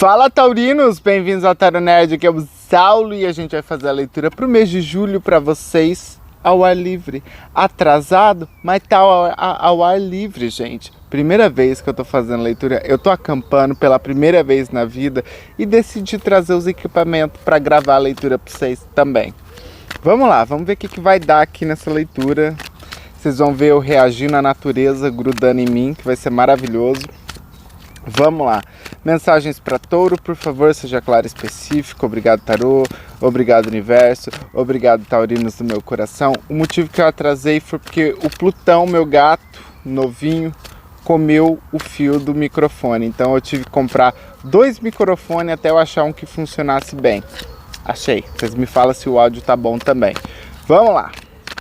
Fala, taurinos! Bem-vindos ao Tarot Nerd, aqui é o Saulo e a gente vai fazer a leitura para o mês de julho para vocês ao ar livre. Atrasado, mas tá ao ar livre, gente. Primeira vez que eu tô fazendo leitura, eu tô acampando pela primeira vez na vida e decidi trazer os equipamentos para gravar a leitura para vocês também. Vamos lá, vamos ver o que vai dar aqui nessa leitura. Vocês vão ver eu reagindo à natureza, grudando em mim, que vai ser maravilhoso. Vamos lá. Mensagens para touro, por favor, seja claro e específico. Obrigado, tarô. Obrigado, universo. Obrigado, taurinos do meu coração. O motivo que eu atrasei foi porque o Plutão, meu gato novinho, comeu o fio do microfone. Então eu tive que comprar 2 microfones até eu achar um que funcionasse bem. Achei. Vocês me falam se o áudio tá bom também. Vamos lá.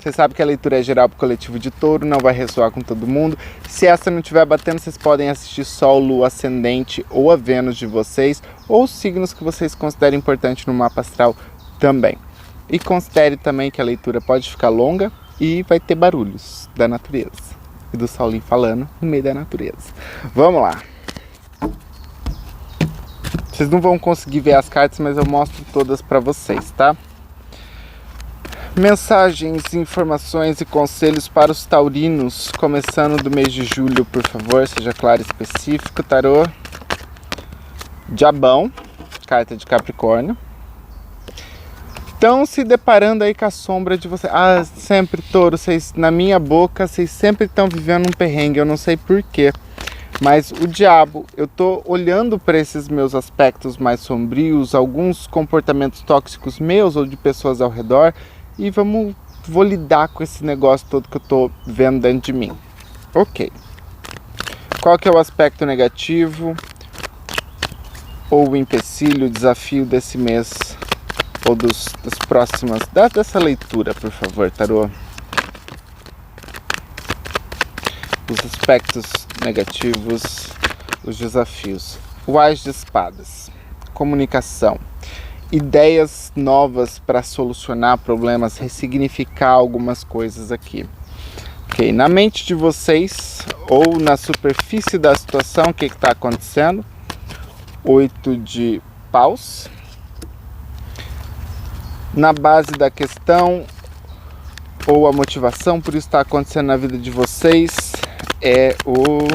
Você sabe que a leitura é geral para o coletivo de touro, não vai ressoar com todo mundo. Se essa não estiver batendo, vocês podem assistir Sol, Lua, Ascendente ou a Vênus de vocês, ou os signos que vocês considerem importantes no mapa astral também. E considere também que a leitura pode ficar longa e vai ter barulhos da natureza. E do Saulinho falando no meio da natureza. Vamos lá. Vocês não vão conseguir ver as cartas, mas eu mostro todas para vocês, tá? Mensagens, informações e conselhos para os taurinos, começando do mês de julho, por favor, seja claro e específico, tarô. Diabão, carta de Capricórnio. Estão se deparando aí com a sombra de vocês. Ah, sempre, touro, vocês, na minha boca, vocês sempre estão vivendo um perrengue, eu não sei porquê. Mas o diabo, eu tô olhando para esses meus aspectos mais sombrios, alguns comportamentos tóxicos meus ou de pessoas ao redor, e vou lidar com esse negócio todo que eu tô vendo dentro de mim. Ok. Qual que é o aspecto negativo? Ou o empecilho, o desafio desse mês? Ou das próximas... Dessa leitura, por favor, tarô. Os aspectos negativos, os desafios. O Ás de Espadas. Comunicação. Ideias novas para solucionar problemas, ressignificar algumas coisas aqui. Ok, na mente de vocês, ou na superfície da situação, o que está acontecendo? 8 de paus. Na base da questão, ou a motivação por isso está acontecendo na vida de vocês, é o...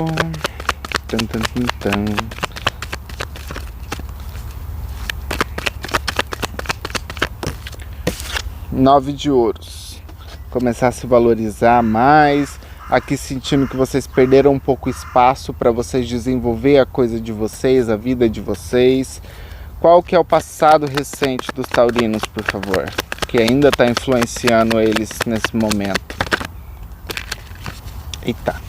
9 de ouros. Começar a se valorizar mais. Aqui sentindo que vocês perderam um pouco espaço para vocês desenvolver a coisa de vocês, a vida de vocês. Qual que é o passado recente dos taurinos, por favor? Que ainda está influenciando eles nesse momento. Eita.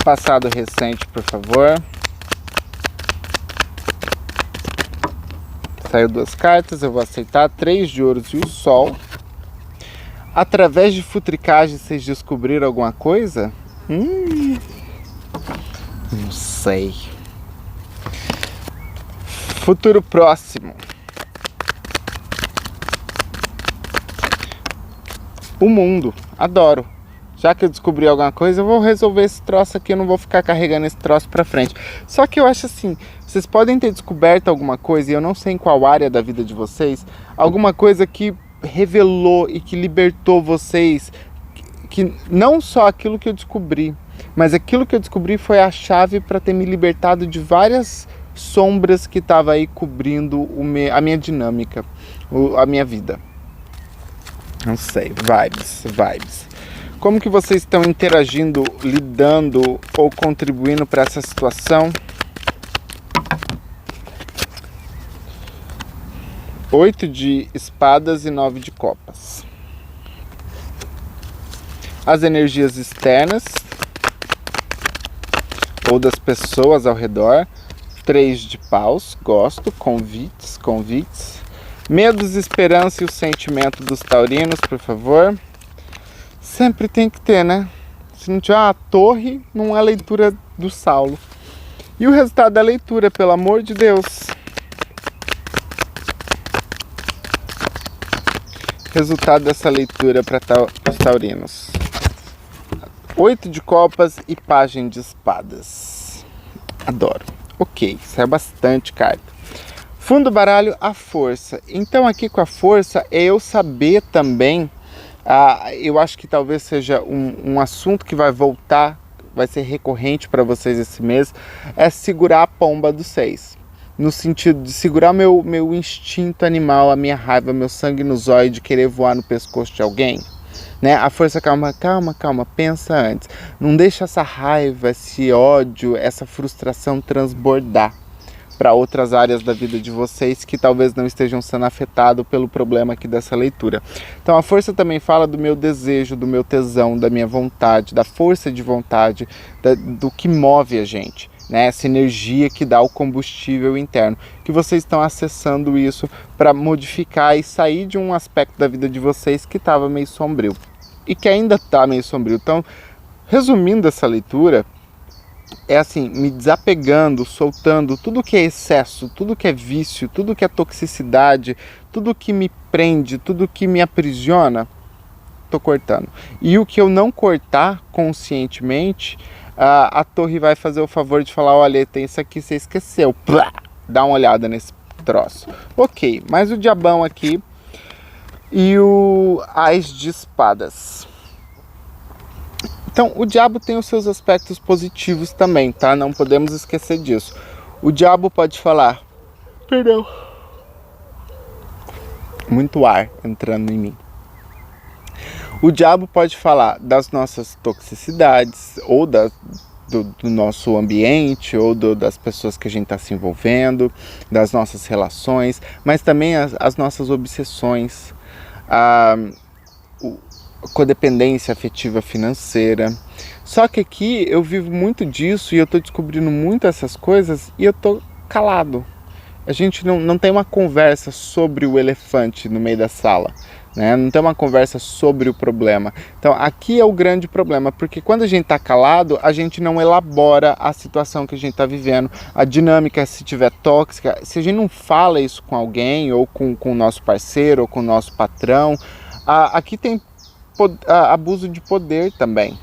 Passado recente, por favor. Saiu 2 cartas, eu vou aceitar. 3 de ouros e o sol. Através de futricagem, vocês descobriram alguma coisa? Não sei. Futuro próximo. O mundo. Adoro. Já que eu descobri alguma coisa, eu vou resolver esse troço aqui, eu não vou ficar carregando esse troço pra frente. Só que eu acho assim, vocês podem ter descoberto alguma coisa, e eu não sei em qual área da vida de vocês, alguma coisa que revelou e que libertou vocês, que não só aquilo que eu descobri, mas aquilo que eu descobri foi a chave para ter me libertado de várias sombras que estavam aí cobrindo a minha dinâmica, a minha vida. Não sei, vibes. Como que vocês estão interagindo, lidando ou contribuindo para essa situação? 8 de espadas e 9 de copas. As energias externas ou das pessoas ao redor. 3 de paus, gosto, convites. Medos, esperança e o sentimento dos taurinos, por favor. Sempre tem que ter, né? Se não tiver uma torre, não é leitura do Saulo. E o resultado da leitura, pelo amor de Deus. Resultado dessa leitura para os taurinos. 8 de copas e pajem de espadas. Adoro. Ok, saiu bastante carta. Fundo do baralho, a força. Então aqui com a força é eu saber também, eu acho que talvez seja um assunto que vai voltar, vai ser recorrente para vocês esse mês, é segurar a pomba do 6. No sentido de segurar meu instinto animal, a minha raiva, meu sangue no zóio de querer voar no pescoço de alguém. Né? A força, calma, pensa antes. Não deixa essa raiva, esse ódio, essa frustração transbordar para outras áreas da vida de vocês que talvez não estejam sendo afetados pelo problema aqui dessa leitura. Então a força também fala do meu desejo, do meu tesão, da minha vontade, da força de vontade, do que move a gente, né? Essa energia que dá o combustível interno, que vocês estão acessando isso para modificar e sair de um aspecto da vida de vocês que estava meio sombrio e que ainda está meio sombrio. Então, resumindo essa leitura, é assim, me desapegando, soltando tudo que é excesso, tudo que é vício, tudo que é toxicidade, tudo que me prende, tudo que me aprisiona, tô cortando. E o que eu não cortar conscientemente, a torre vai fazer o favor de falar, olha, tem isso aqui, você esqueceu. Plá! Dá uma olhada nesse troço. Ok, mais o diabão aqui e o Ás de espadas. Então, o diabo tem os seus aspectos positivos também, tá? Não podemos esquecer disso. O diabo pode falar... Perdão. Muito ar entrando em mim. O diabo pode falar das nossas toxicidades, ou do nosso ambiente, ou das pessoas que a gente está se envolvendo, das nossas relações, mas também as nossas obsessões, a codependência afetiva financeira. Só que aqui eu vivo muito disso e eu estou descobrindo muito essas coisas e eu estou calado. A gente não tem uma conversa sobre o elefante no meio da sala, né? Não tem uma conversa sobre o problema. Então aqui é o grande problema, porque quando a gente está calado, a gente não elabora a situação que a gente está vivendo, a dinâmica, se tiver tóxica, se a gente não fala isso com alguém, ou com o nosso parceiro, ou com o nosso patrão, aqui tem abuso de poder também,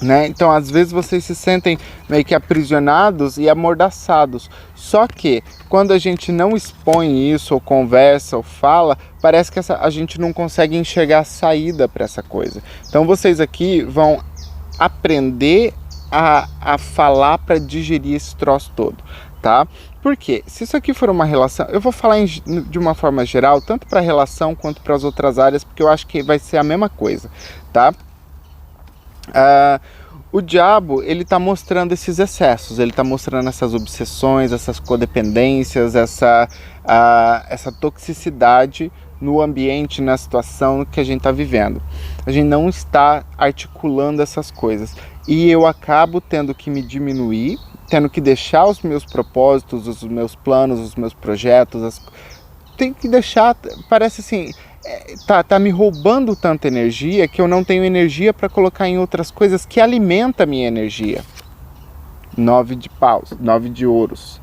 né? Então às vezes vocês se sentem meio que aprisionados e amordaçados, só que quando a gente não expõe isso, ou conversa, ou fala, parece que a gente não consegue enxergar a saída para essa coisa. Então vocês aqui vão aprender a falar para digerir esse troço todo, tá? Porque se isso aqui for uma relação, eu vou falar de uma forma geral, tanto para a relação quanto para as outras áreas, porque eu acho que vai ser a mesma coisa, tá? O diabo, ele está mostrando esses excessos, ele está mostrando essas obsessões, essas codependências, essa toxicidade no ambiente, na situação que a gente está vivendo. A gente não está articulando essas coisas e eu acabo tendo que me diminuir, tendo que deixar os meus propósitos, os meus planos, os meus projetos, tem que deixar, parece assim, tá me roubando tanta energia que eu não tenho energia para colocar em outras coisas que alimentam a minha energia. 9 de paus, 9 de ouros,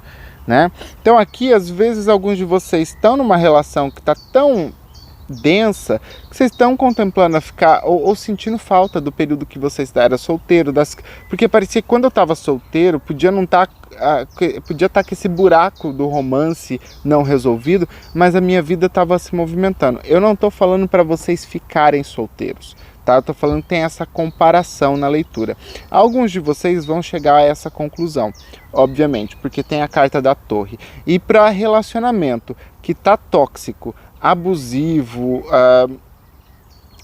né? Então aqui, às vezes, alguns de vocês estão numa relação que está tão densa que vocês estão contemplando a ficar ou sentindo falta do período que vocês eram solteiro, porque parecia que quando eu estava solteiro podia estar com esse buraco do romance não resolvido, mas a minha vida estava se movimentando. Eu não estou falando para vocês ficarem solteiros, tá? Eu estou falando que tem essa comparação na leitura. Alguns de vocês vão chegar a essa conclusão, obviamente, porque tem a carta da torre. E para relacionamento que está tóxico, abusivo,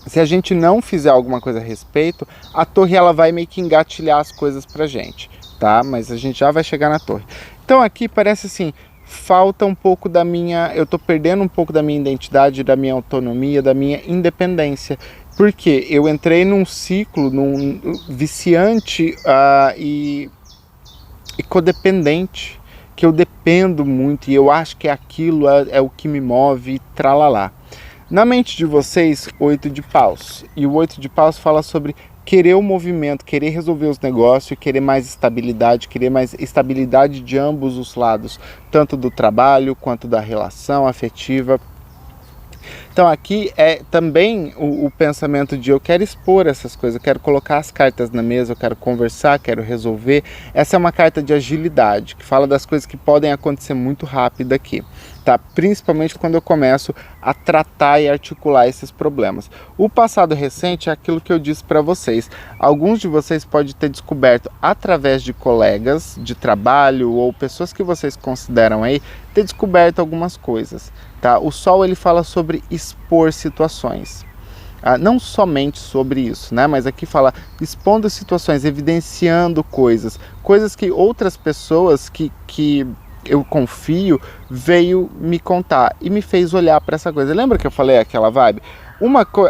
se a gente não fizer alguma coisa a respeito, a torre ela vai meio que engatilhar as coisas pra gente, tá? Mas a gente já vai chegar na torre. Então aqui parece assim, falta um pouco da minha, eu tô perdendo um pouco da minha identidade, da minha autonomia, da minha independência, porque eu entrei num ciclo, num viciante e codependente, que eu dependo muito e eu acho que aquilo é o que me move, tralalá. Na mente de vocês, 8 de paus. E o 8 de paus fala sobre querer o movimento, querer resolver os negócios, querer mais estabilidade de ambos os lados, tanto do trabalho quanto da relação afetiva. Então aqui é também o pensamento de eu quero expor essas coisas, eu quero colocar as cartas na mesa, eu quero conversar, quero resolver. Essa é uma carta de agilidade, que fala das coisas que podem acontecer muito rápido aqui, tá? Principalmente quando eu começo a tratar e articular esses problemas. O passado recente é aquilo que eu disse para vocês. Alguns de vocês podem ter descoberto através de colegas de trabalho ou pessoas que vocês consideram aí, ter descoberto algumas coisas. Tá? O Sol ele fala sobre expor situações, não somente sobre isso, né? Mas aqui fala expondo situações, evidenciando coisas que outras pessoas que eu confio veio me contar e me fez olhar para essa coisa. Lembra que eu falei aquela vibe?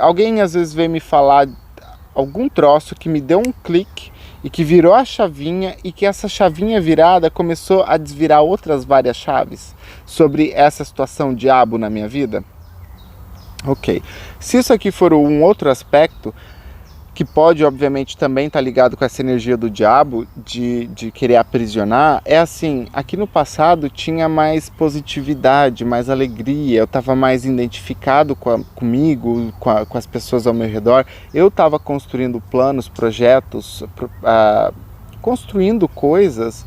Alguém às vezes veio me falar algum troço que me deu um clique e que virou a chavinha e que essa chavinha virada começou a desvirar outras várias chaves sobre essa situação diabo na minha vida? Ok. Se isso aqui for um outro aspecto, que pode obviamente também estar ligado com essa energia do diabo, de querer aprisionar, é assim, aqui no passado tinha mais positividade, mais alegria, eu estava mais identificado comigo, com as pessoas ao meu redor, eu estava construindo planos, projetos, construindo coisas,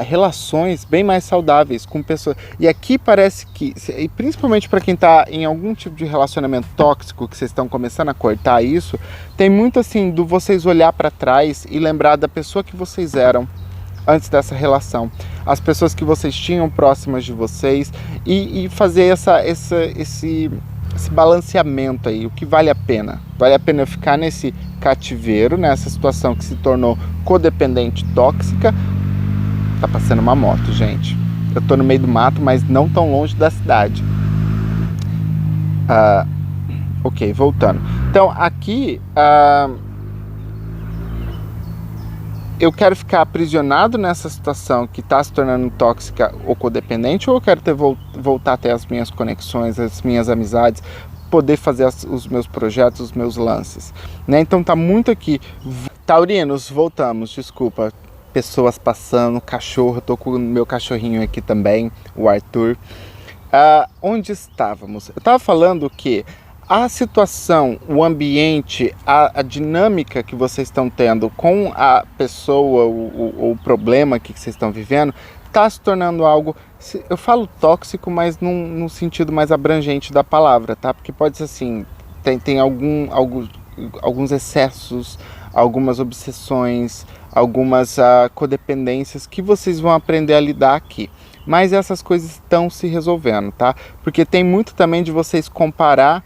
relações bem mais saudáveis com pessoas. E aqui parece que, e principalmente para quem está em algum tipo de relacionamento tóxico, que vocês estão começando a cortar isso, tem muito assim do vocês olhar para trás e lembrar da pessoa que vocês eram antes dessa relação, as pessoas que vocês tinham próximas de vocês e fazer esse balanceamento aí, o que vale a pena. Vale a pena eu ficar nesse cativeiro, nessa situação que se tornou codependente tóxica. Tá passando uma moto, gente. Eu tô no meio do mato, mas não tão longe da cidade. Ok, voltando. Então, aqui eu quero ficar aprisionado nessa situação que está se tornando tóxica ou codependente, ou eu quero voltar até as minhas conexões, as minhas amizades, poder fazer os meus projetos, os meus lances, né? Então tá muito aqui. Taurinos, voltamos, desculpa. Pessoas passando, cachorro, eu tô com o meu cachorrinho aqui também, o Arthur. Onde estávamos? Eu estava falando que a situação, o ambiente, a dinâmica que vocês estão tendo com a pessoa, o problema que vocês estão vivendo, está se tornando algo, eu falo tóxico, mas num sentido mais abrangente da palavra, tá? Porque pode ser assim, tem alguns excessos, algumas obsessões, algumas codependências que vocês vão aprender a lidar aqui. Mas essas coisas estão se resolvendo, tá? Porque tem muito também de vocês comparar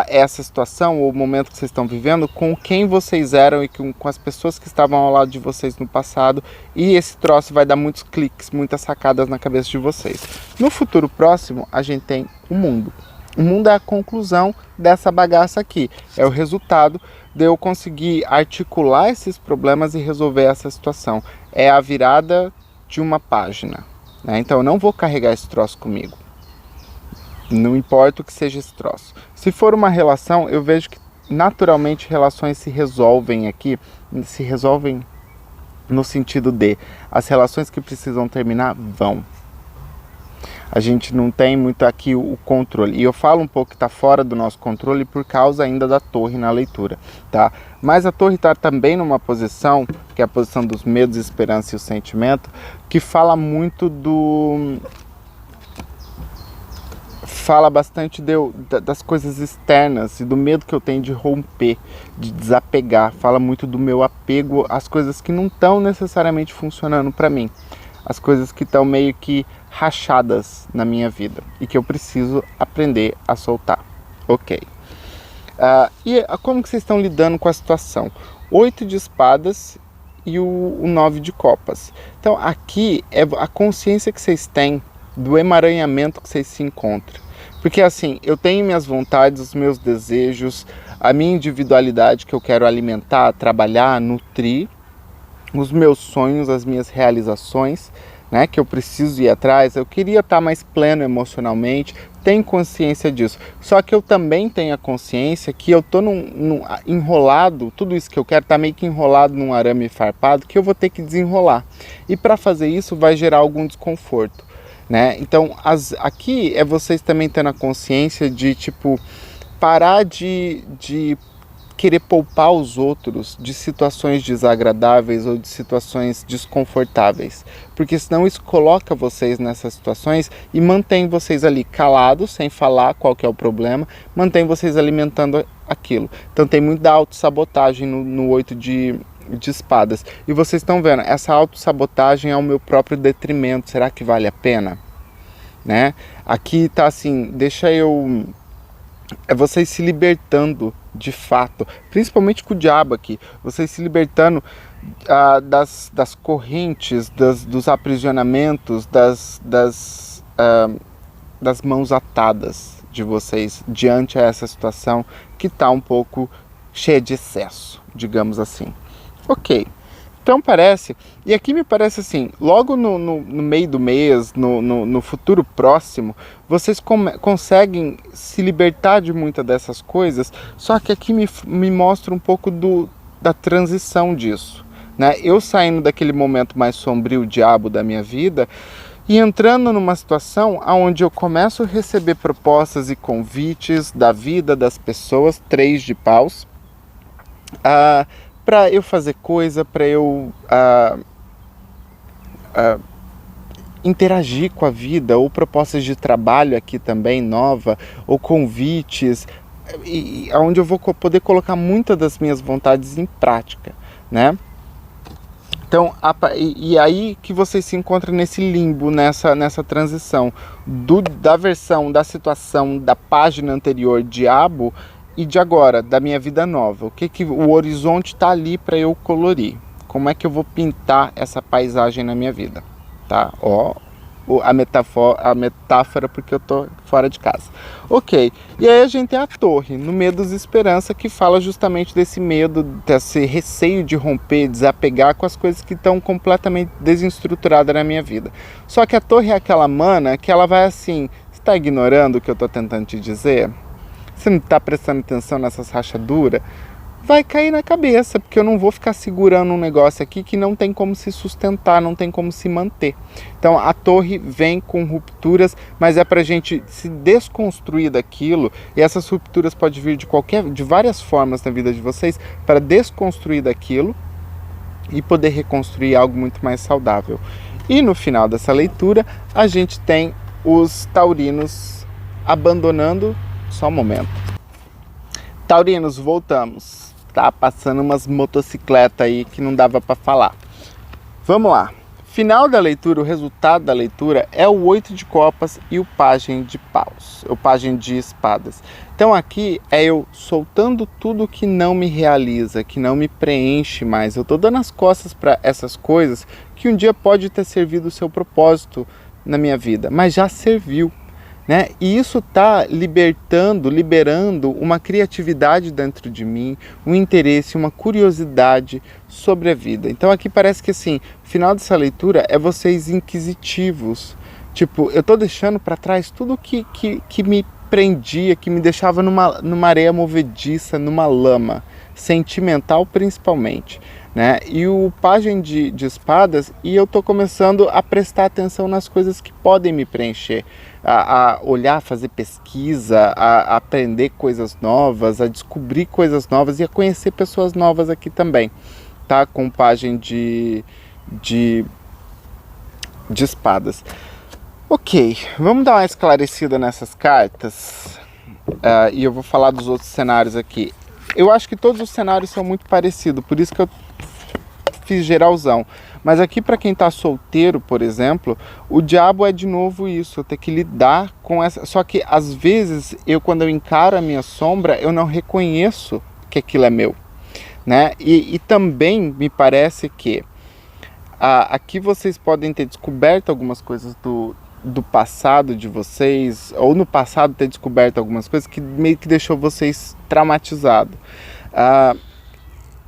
essa situação, ou o momento que vocês estão vivendo, com quem vocês eram e com as pessoas que estavam ao lado de vocês no passado. E esse troço vai dar muitos cliques, muitas sacadas na cabeça de vocês. No futuro próximo, a gente tem o mundo. O mundo é a conclusão dessa bagaça aqui. É o resultado de eu conseguir articular esses problemas e resolver essa situação. É a virada de uma página, né? Então eu não vou carregar esse troço comigo. Não importa o que seja esse troço. Se for uma relação, eu vejo que naturalmente relações se resolvem aqui. Se resolvem no sentido de as relações que precisam terminar vão. A gente não tem muito aqui o controle. E eu falo um pouco que está fora do nosso controle por causa ainda da torre na leitura, tá? Mas a torre está também numa posição, que é a posição dos medos, esperança e o sentimento, que fala muito fala bastante das coisas externas e do medo que eu tenho de romper, de desapegar. Fala muito do meu apego às coisas que não estão necessariamente funcionando para mim. As coisas que estão meio que rachadas na minha vida e que eu preciso aprender a soltar. Ok. E como que vocês estão lidando com a situação? 8 de espadas e o 9 de copas. Então aqui é a consciência que vocês têm do emaranhamento que vocês se encontram. Porque assim, eu tenho minhas vontades, os meus desejos, a minha individualidade que eu quero alimentar, trabalhar, nutrir, os meus sonhos, as minhas realizações, né, que eu preciso ir atrás. Eu queria estar mais pleno emocionalmente, tenho consciência disso. Só que eu também tenho a consciência que eu estou enrolado, tudo isso que eu quero está meio que enrolado num arame farpado que eu vou ter que desenrolar. E para fazer isso vai gerar algum desconforto. né? Então, aqui é vocês também tendo a consciência de, tipo, parar de querer poupar os outros de situações desagradáveis ou de situações desconfortáveis, porque senão isso coloca vocês nessas situações e mantém vocês ali calados, sem falar qual que é o problema, mantém vocês alimentando aquilo. Então tem muita autossabotagem no 8 de espadas. E vocês estão vendo, essa autossabotagem é o meu próprio detrimento. Será que vale a pena? Né? Aqui tá assim, é vocês se libertando de fato, principalmente com o diabo aqui, vocês se libertando das correntes, dos aprisionamentos, das mãos atadas de vocês diante a essa situação que está um pouco cheia de excesso, digamos assim. Ok. Então parece, e aqui me parece assim, logo no meio do mês, no futuro próximo, vocês conseguem se libertar de muitas dessas coisas, só que aqui me mostra um pouco da transição disso, né? Eu saindo daquele momento mais sombrio, diabo da minha vida, e entrando numa situação onde eu começo a receber propostas e convites da vida, das pessoas, 3 de paus, para eu fazer coisa, para eu interagir com a vida, ou propostas de trabalho aqui também nova, ou convites, onde eu vou poder colocar muitas das minhas vontades em prática, né? Então, e aí que vocês se encontram nesse limbo, nessa transição da versão, da situação, da página anterior, diabo, e de agora, da minha vida nova. O horizonte está ali para eu colorir. Como é que eu vou pintar essa paisagem na minha vida? Tá? A metáfora porque eu tô fora de casa. Ok. E aí a gente tem a torre, no Medos e Esperança, que fala justamente desse medo, desse receio de romper, desapegar com as coisas que estão completamente desestruturadas na minha vida. Só que a torre é aquela mana que ela vai assim, você está ignorando o que eu tô tentando te dizer? Você não está prestando atenção nessas rachaduras? Vai cair na cabeça, porque eu não vou ficar segurando um negócio aqui que não tem como se sustentar, não tem como se manter. Então a torre vem com rupturas, mas é para a gente se desconstruir daquilo, e essas rupturas podem vir de várias formas na vida de vocês, para desconstruir daquilo e poder reconstruir algo muito mais saudável. E no final dessa leitura, a gente tem os taurinos abandonando. Só um momento. Taurinos, voltamos. Tá passando umas motocicletas aí que não dava para falar. Vamos lá. Final da leitura, o resultado da leitura é o 8 de copas e o pajem de paus, o pajem de espadas. Então aqui é eu soltando tudo que não me realiza, que não me preenche mais. Eu tô dando as costas para essas coisas que um dia pode ter servido o seu propósito na minha vida, mas já serviu. Né? E isso está liberando uma criatividade dentro de mim, um interesse, uma curiosidade sobre a vida. Então aqui parece que assim, o final dessa leitura é vocês inquisitivos. Tipo, eu estou deixando para trás tudo que me prendia, que me deixava numa areia movediça, numa lama, sentimental principalmente. Né? E o pajem de espadas, e eu estou começando a prestar atenção nas coisas que podem me preencher, a olhar, fazer pesquisa, a aprender coisas novas, a descobrir coisas novas e a conhecer pessoas novas aqui também, tá? Com o pajem de espadas. Ok, vamos dar uma esclarecida nessas cartas, e eu vou falar dos outros cenários aqui. Eu acho que todos os cenários são muito parecidos, por isso que eu fiz geralzão. Mas aqui para quem está solteiro, por exemplo, o diabo é de novo isso, eu tenho que lidar com essa... Só que às vezes, quando eu encaro a minha sombra, eu não reconheço que aquilo é meu. Né? E também me parece que aqui vocês podem ter descoberto algumas coisas do passado de vocês, ou no passado ter descoberto algumas coisas que meio que deixou vocês traumatizados.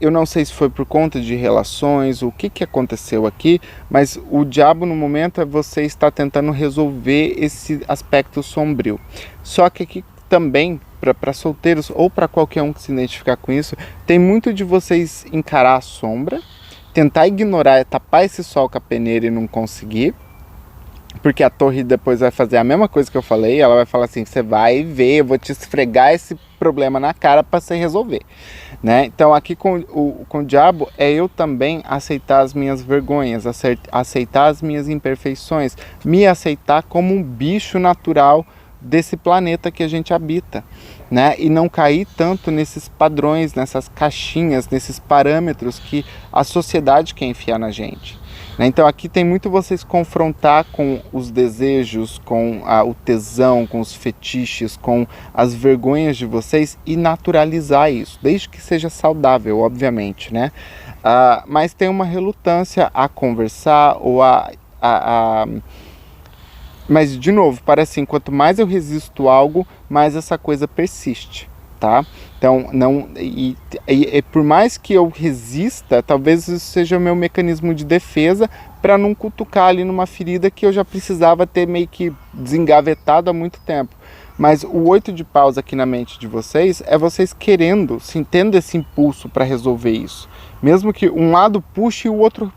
Eu não sei se foi por conta de relações, o que aconteceu aqui, mas o diabo no momento é você estar tentando resolver esse aspecto sombrio. Só que aqui também, para solteiros ou para qualquer um que se identificar com isso, tem muito de vocês encarar a sombra, tentar ignorar, tapar esse sol com a peneira e não conseguir, porque a torre depois vai fazer a mesma coisa que eu falei, ela vai falar assim, você vai ver, eu vou te esfregar esse problema na cara para você resolver, né? Então aqui com o diabo é eu também aceitar as minhas vergonhas, aceitar as minhas imperfeições, me aceitar como um bicho natural desse planeta que a gente habita, né? E não cair tanto nesses padrões, nessas caixinhas, nesses parâmetros que a sociedade quer enfiar na gente. Então aqui tem muito vocês confrontar com os desejos, com o tesão, com os fetiches, com as vergonhas de vocês e naturalizar isso, desde que seja saudável, obviamente, né? Mas tem uma relutância a conversar ou Mas, de novo, parece assim, quanto mais eu resisto algo, mais essa coisa persiste, tá? Então, por mais que eu resista, talvez isso seja o meu mecanismo de defesa para não cutucar ali numa ferida que eu já precisava ter meio que desengavetado há muito tempo. Mas o 8 de paus aqui na mente de vocês é vocês querendo, tendo esse impulso para resolver isso. Mesmo que um lado puxe e o outro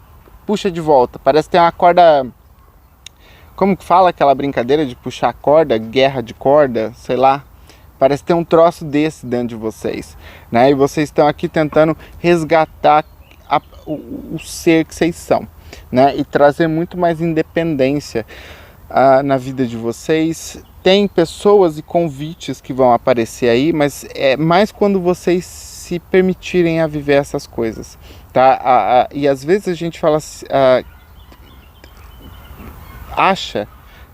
puxa de volta. Parece ter uma corda... Como que fala aquela brincadeira de puxar corda, guerra de corda, sei lá? Parece ter um troço desse dentro de vocês, né? E vocês estão aqui tentando resgatar o ser que vocês são, né? E trazer muito mais independência na vida de vocês. Tem pessoas e convites que vão aparecer aí, mas é mais quando vocês se permitirem a viver essas coisas, tá? E às vezes a gente fala acha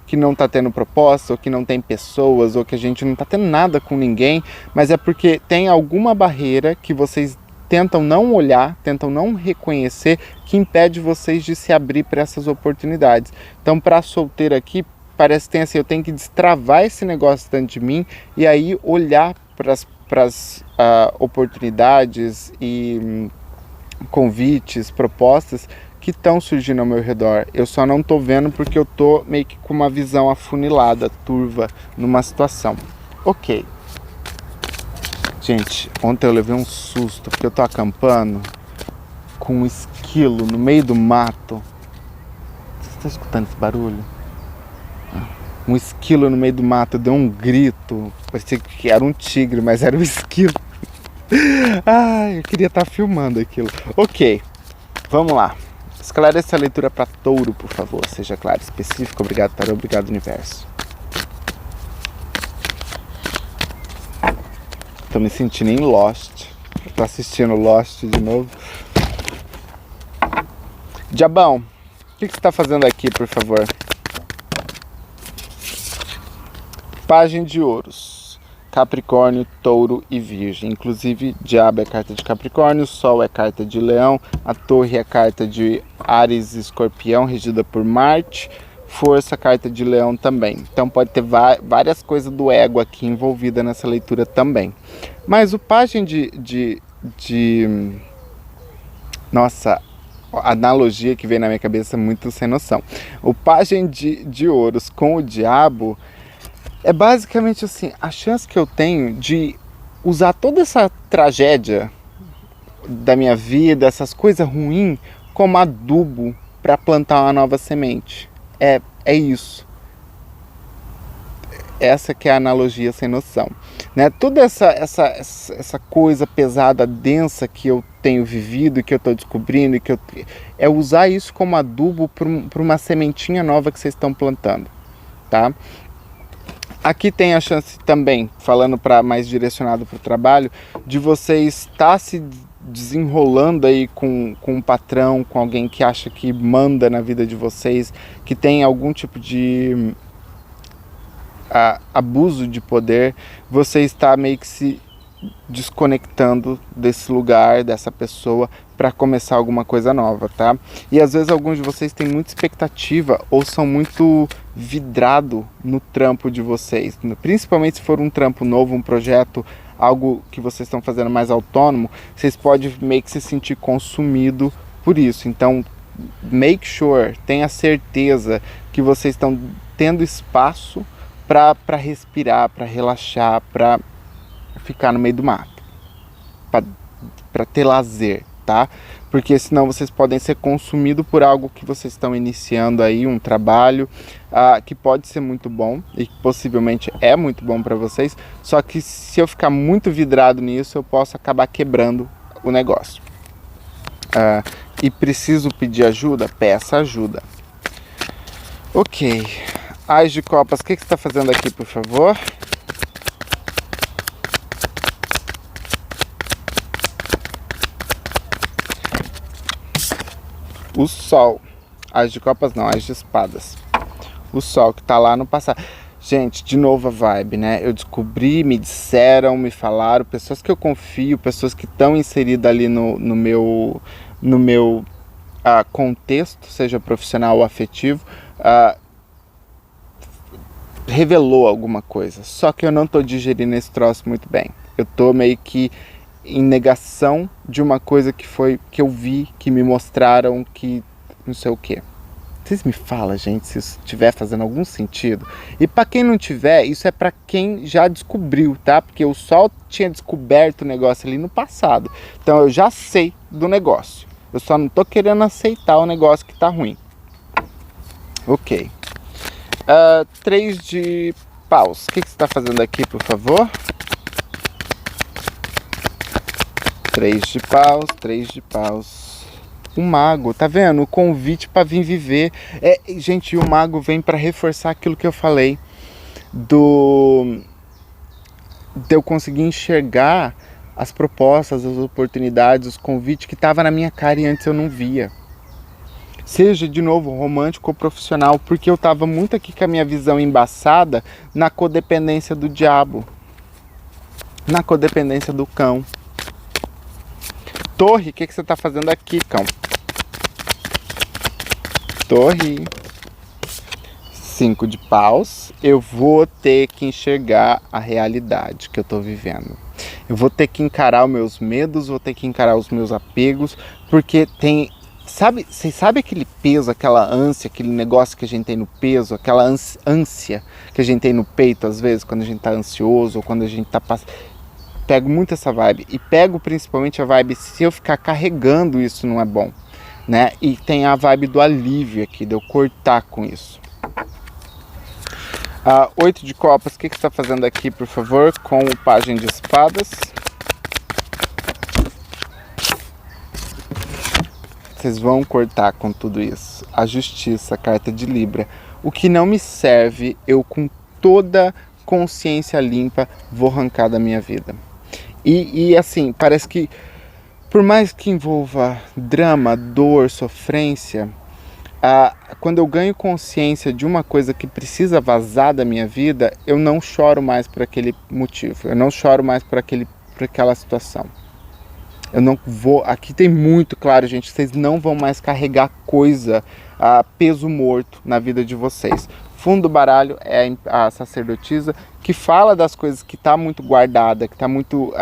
que não está tendo proposta, ou que não tem pessoas, ou que a gente não está tendo nada com ninguém, mas é porque tem alguma barreira que vocês tentam não olhar, tentam não reconhecer, que impede vocês de se abrir para essas oportunidades. Então, para a solteira aqui, parece que tem assim, eu tenho que destravar esse negócio dentro de mim, e aí olhar para as oportunidades e convites, propostas, que estão surgindo ao meu redor. Eu só não tô vendo porque eu tô meio que com uma visão afunilada, turva, numa situação. Ok. Gente, ontem eu levei um susto, porque eu tô acampando com um esquilo no meio do mato. Você tá escutando esse barulho? Um esquilo no meio do mato, deu um grito. Parecia que era um tigre, mas era um esquilo. Ai, eu queria estar filmando aquilo. Ok, vamos lá. Esclareça a leitura para touro, por favor. Seja claro, específico. Obrigado, tarô. Obrigado, universo. Tô me sentindo em Lost. Eu tô assistindo Lost de novo. Diabão, o que você tá fazendo aqui, por favor? Pajem de ouros. Capricórnio, Touro e Virgem. Inclusive, Diabo é carta de Capricórnio, Sol é carta de Leão, a Torre é carta de Áries e Escorpião, regida por Marte, Força, carta de Leão também. Então pode ter várias coisas do ego aqui envolvida nessa leitura também. Mas o pajem Nossa, a analogia que veio na minha cabeça é muito sem noção. O pajem de ouros com o diabo é basicamente assim, a chance que eu tenho de usar toda essa tragédia da minha vida, essas coisas ruins, como adubo para plantar uma nova semente. É isso. Essa que é a analogia sem noção, né? Toda essa coisa pesada, densa que eu tenho vivido, que eu estou descobrindo, é usar isso como adubo para uma sementinha nova que vocês estão plantando, tá? Aqui tem a chance também, falando para mais direcionado para o trabalho, de você estar se desenrolando aí com um patrão, com alguém que acha que manda na vida de vocês, que tem algum tipo de abuso de poder, você está meio que se desconectando desse lugar, dessa pessoa, para começar alguma coisa nova, tá? E às vezes alguns de vocês têm muita expectativa ou são muito vidrado no trampo de vocês, principalmente se for um trampo novo, um projeto, algo que vocês estão fazendo mais autônomo, vocês podem meio que se sentir consumido por isso. Então, make sure, tenha certeza que vocês estão tendo espaço para respirar, para relaxar, para ficar no meio do mato, para ter lazer, tá? Porque senão vocês podem ser consumidos por algo que vocês estão iniciando aí, um trabalho que pode ser muito bom e que possivelmente é muito bom para vocês, só que se eu ficar muito vidrado nisso, eu posso acabar quebrando o negócio. E preciso pedir ajuda? Peça ajuda. Ok. Ás de copas, o que você está fazendo aqui, por favor? O sol. Ás de copas não, ás de espadas. O sol que tá lá no passado. Gente, de novo a vibe, né? Eu descobri, me disseram, me falaram, pessoas que eu confio, pessoas que estão inseridas ali no meu contexto, seja profissional ou afetivo, revelou alguma coisa. Só que eu não tô digerindo esse troço muito bem. Eu tô meio que em negação de uma coisa que eu vi, que me mostraram, que não sei o que. Vocês me falam, gente, se isso estiver fazendo algum sentido. E para quem não tiver, isso é para quem já descobriu, tá? Porque o Sol tinha descoberto o negócio ali no passado. Então eu já sei do negócio. Eu só não tô querendo aceitar o negócio que tá ruim. Ok. 3 de paus. O que você está fazendo aqui, por favor? 3 de paus, 3 de paus. O mago, tá vendo? O convite para vir viver. Gente, o mago vem para reforçar aquilo que eu falei de eu conseguir enxergar as propostas, as oportunidades, os convites que estavam na minha cara e antes eu não via. Seja, de novo, romântico ou profissional, porque eu estava muito aqui com a minha visão embaçada na codependência do diabo, na codependência do cão. Torre, o que você está fazendo aqui, cão? Torre. 5 de paus. Eu vou ter que enxergar a realidade que eu estou vivendo. Eu vou ter que encarar os meus medos, vou ter que encarar os meus apegos, porque tem... Vocês sabem aquele peso, aquela ânsia, aquele negócio que a gente tem no peso, aquela ânsia que a gente tem no peito, às vezes, quando a gente está ansioso ou quando a gente está passando... Pego muito essa vibe e pego principalmente a vibe, se eu ficar carregando isso não é bom, né? E tem a vibe do alívio aqui, de eu cortar com isso. 8 de copas, o que você está fazendo aqui, por favor, com o pajem de espadas? Vocês vão cortar com tudo isso. A justiça, a carta de Libra. O que não me serve, eu com toda consciência limpa vou arrancar da minha vida. E assim, parece que por mais que envolva drama, dor, sofrência, quando eu ganho consciência de uma coisa que precisa vazar da minha vida, eu não choro mais por aquele motivo, eu não choro mais por aquela situação. Eu não vou, aqui tem muito claro, gente, vocês não vão mais carregar coisa, peso morto na vida de vocês. Fundo do baralho é a sacerdotisa, que fala das coisas que está muito guardada, que está muito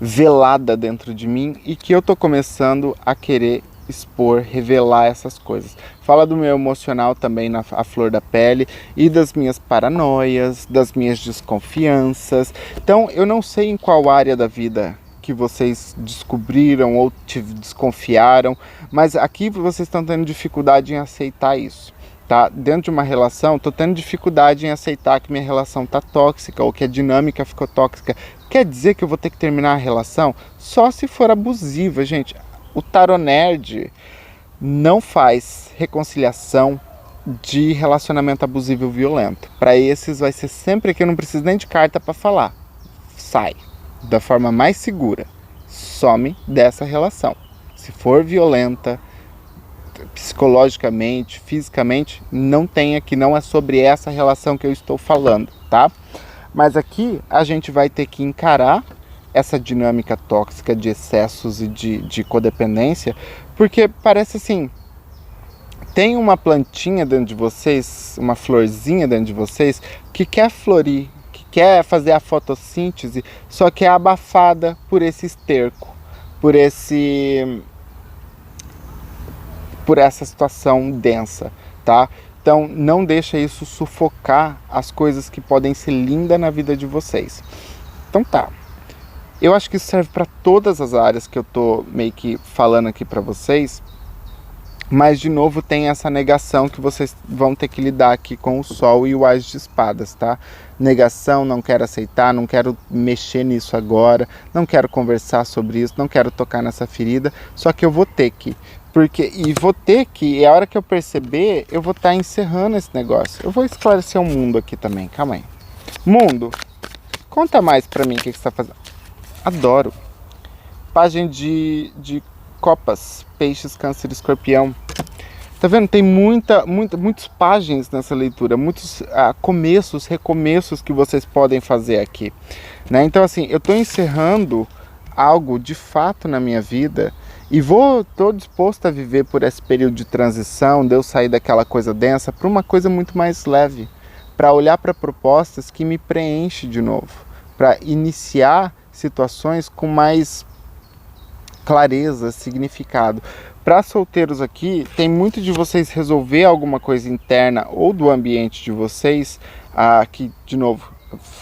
velada dentro de mim e que eu estou começando a querer expor, revelar essas coisas. Fala do meu emocional também a flor da pele e das minhas paranoias, das minhas desconfianças. Então eu não sei em qual área da vida que vocês descobriram ou desconfiaram, mas aqui vocês estão tendo dificuldade em aceitar isso. Tá? Dentro de uma relação, estou tendo dificuldade em aceitar que minha relação está tóxica ou que a dinâmica ficou tóxica. Quer dizer que eu vou ter que terminar a relação? Só se for abusiva, gente. O Tarot Nerd não faz reconciliação de relacionamento abusivo e violento. Para esses vai ser sempre que eu não preciso nem de carta para falar. Sai da forma mais segura. Some dessa relação. Se for violenta, psicologicamente, fisicamente, não tem aqui, não é sobre essa relação que eu estou falando, tá? Mas aqui a gente vai ter que encarar essa dinâmica tóxica de excessos e de codependência, porque parece assim, tem uma plantinha dentro de vocês, uma florzinha dentro de vocês, que quer florir, que quer fazer a fotossíntese, só que é abafada por esse esterco, por essa situação densa, tá? Então não deixa isso sufocar as coisas que podem ser lindas na vida de vocês. Então tá. Eu acho que isso serve para todas as áreas que eu tô meio que falando aqui para vocês. Mas, de novo, tem essa negação que vocês vão ter que lidar aqui com o Sol e o As de Espadas, tá? Negação, não quero aceitar, não quero mexer nisso agora, não quero conversar sobre isso, não quero tocar nessa ferida, só que eu vou ter que. E a hora que eu perceber, eu vou estar encerrando esse negócio. Eu vou esclarecer o mundo aqui também, calma aí. Mundo, conta mais pra mim o que você tá fazendo. Adoro. Página de Copas, Peixes, Câncer, Escorpião. Tá vendo? Tem muitas páginas nessa leitura, muitos começos, recomeços que vocês podem fazer aqui, né? Então, assim, eu tô encerrando algo de fato na minha vida e tô disposto a viver por esse período de transição, de eu sair daquela coisa densa para uma coisa muito mais leve, para olhar para propostas que me preenchem de novo, para iniciar situações com mais clareza, significado. Para solteiros aqui, tem muito de vocês resolver alguma coisa interna ou do ambiente de vocês, que, de novo,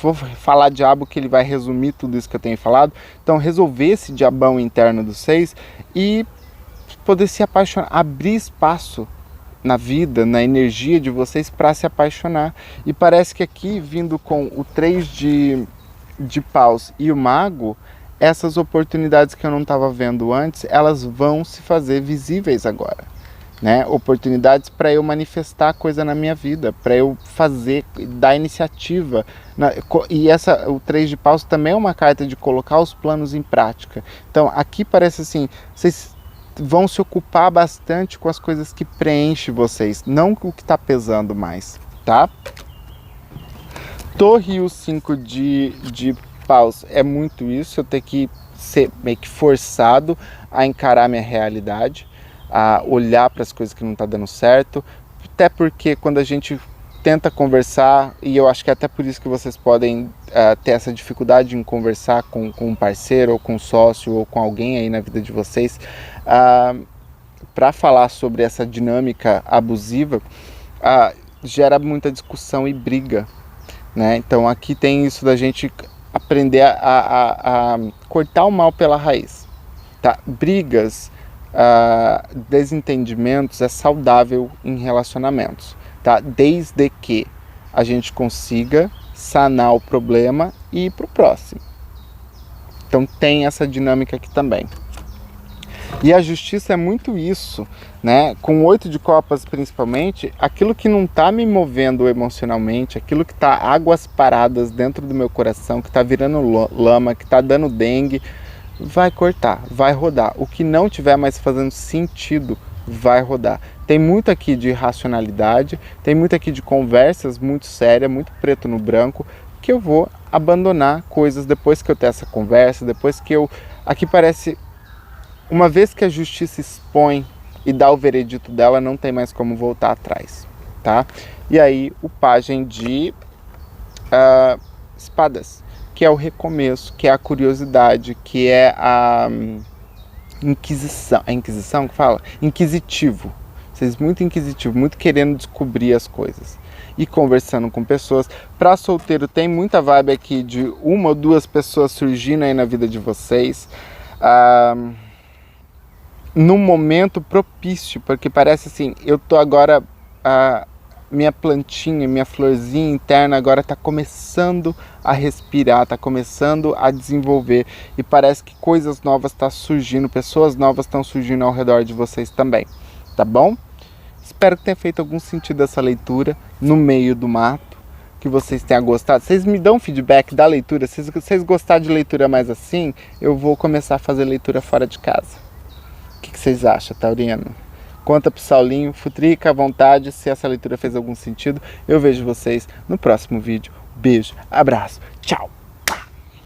vou falar diabo que ele vai resumir tudo isso que eu tenho falado. Então, resolver esse diabão interno dos seis e poder se apaixonar, abrir espaço na vida, na energia de vocês para se apaixonar. E parece que aqui, vindo com o 3 de paus e o mago, essas oportunidades que eu não estava vendo antes, elas vão se fazer visíveis agora, né? Oportunidades para eu manifestar coisa na minha vida, para eu fazer, dar iniciativa. E o 3 de paus também é uma carta de colocar os planos em prática. Então aqui parece assim, vocês vão se ocupar bastante com as coisas que preenchem vocês, não com o que está pesando mais, tá? Torre e o 5 de paus é muito isso, eu tenho que ser meio que forçado a encarar minha realidade, a olhar para as coisas que não estão dando certo, até porque quando a gente tenta conversar, e eu acho que é até por isso que vocês podem ter essa dificuldade em conversar com um parceiro, ou com um sócio, ou com alguém aí na vida de vocês, para falar sobre essa dinâmica abusiva, gera muita discussão e briga, né? Então aqui tem isso da gente aprender a cortar o mal pela raiz, tá? Brigas, desentendimentos é saudável em relacionamentos, tá? Desde que a gente consiga sanar o problema e ir pro próximo. Então tem essa dinâmica aqui também. E a justiça é muito isso, né? Com o 8 de copas principalmente, aquilo que não está me movendo emocionalmente, aquilo que está águas paradas dentro do meu coração, que está virando lama, que está dando dengue, vai cortar, vai rodar. O que não tiver mais fazendo sentido, vai rodar. Tem muito aqui de racionalidade, tem muito aqui de conversas muito sérias, muito preto no branco, que eu vou abandonar coisas depois que eu ter essa conversa, depois que eu... Aqui parece... Uma vez que a justiça expõe e dá o veredito dela, não tem mais como voltar atrás, tá? E aí o pajem de espadas, que é o recomeço, que é a curiosidade, que é a inquisição. É inquisição que fala? Inquisitivo. Vocês muito inquisitivo, muito querendo descobrir as coisas. E conversando com pessoas. Para solteiro tem muita vibe aqui de uma ou duas pessoas surgindo aí na vida de vocês. Num momento propício, porque parece assim, eu tô agora, minha plantinha, minha florzinha interna agora está começando a respirar, está começando a desenvolver e parece que coisas novas estão surgindo, pessoas novas estão surgindo ao redor de vocês também, tá bom? Espero que tenha feito algum sentido essa leitura no meio do mato, que vocês tenham gostado. Vocês me dão feedback da leitura, se vocês gostarem de leitura mais assim, eu vou começar a fazer leitura fora de casa. O que vocês acham, taurino? Conta pro Saulinho, futrica à vontade, se essa leitura fez algum sentido. Eu vejo vocês no próximo vídeo. Beijo, abraço, tchau!